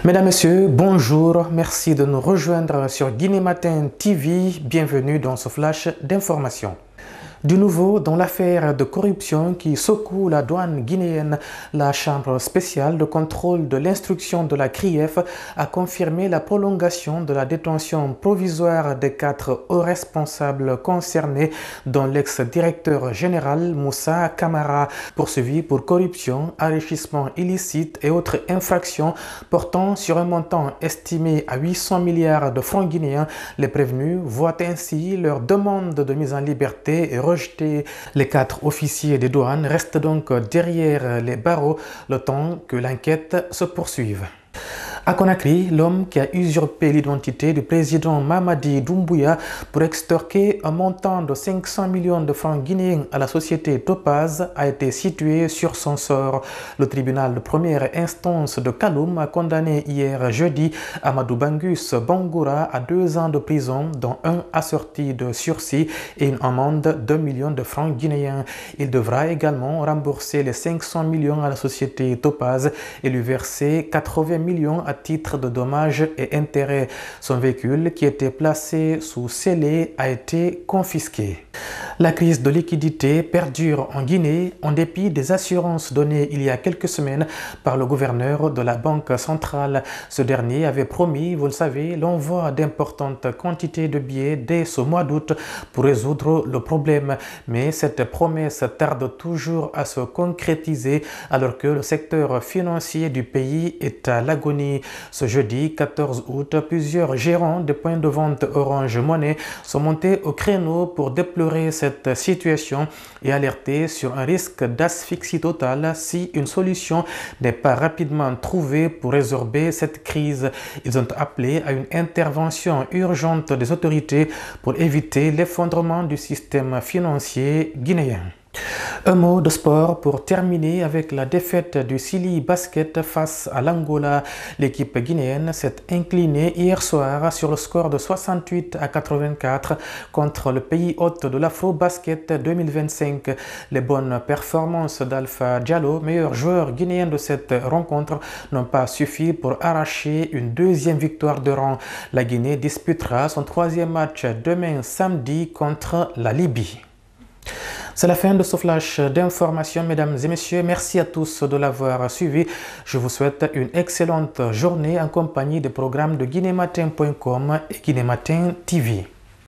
Mesdames, Messieurs, bonjour. Merci de nous rejoindre sur Guinée Matin TV. Bienvenue dans ce flash d'information. Du nouveau dans l'affaire de corruption qui secoue la douane guinéenne, la Chambre spéciale de contrôle de l'instruction de la CRIEF a confirmé la prolongation de la détention provisoire des 4 hauts responsables concernés, dont l'ex-directeur général Moussa Camara, poursuivi pour corruption, enrichissement illicite et autres infractions portant sur un montant estimé à 800 milliards de francs guinéens. Les prévenus voient ainsi leur demande de mise en liberté et rejetée. Les 4 officiers des douanes restent donc derrière les barreaux le temps que l'enquête se poursuive. À Conakry, l'homme qui a usurpé l'identité du président Mamadi Doumbouya pour extorquer un montant de 500 millions de francs guinéens à la société Topaz a été situé sur son sort. Le tribunal de première instance de Kaloum a condamné hier jeudi Amadou Bangus Bangoura à 2 ans de prison, dont un assorti de sursis et une amende de 2 millions de francs guinéens. Il devra également rembourser les 500 millions à la société Topaz et lui verser 80 millions à titre de dommages et intérêts. Son véhicule, qui était placé sous scellé, a été confisqué. La crise de liquidité perdure en Guinée en dépit des assurances données il y a quelques semaines par le gouverneur de la Banque centrale. Ce dernier avait promis, vous le savez, l'envoi d'importantes quantités de billets dès ce mois d'août pour résoudre le problème. Mais cette promesse tarde toujours à se concrétiser alors que le secteur financier du pays est à l'agonie. Ce jeudi 14 août, plusieurs gérants de points de vente Orange Money sont montés au créneau pour déplorer cette situation et alerter sur un risque d'asphyxie totale si une solution n'est pas rapidement trouvée pour résorber cette crise. Ils ont appelé à une intervention urgente des autorités pour éviter l'effondrement du système financier guinéen. Un mot de sport pour terminer avec la défaite du Sili Basket face à l'Angola. L'équipe guinéenne s'est inclinée hier soir sur le score de 68-84 contre le pays hôte de l'Afro-Basket 2025. Les bonnes performances d'Alpha Diallo, meilleur joueur guinéen de cette rencontre, n'ont pas suffi pour arracher une 2e victoire de rang. La Guinée disputera son 3e match demain samedi contre la Libye. C'est la fin de ce flash d'information, mesdames et messieurs. Merci à tous de l'avoir suivi. Je vous souhaite une excellente journée en compagnie des programmes de guinématin.com et Guinématin TV.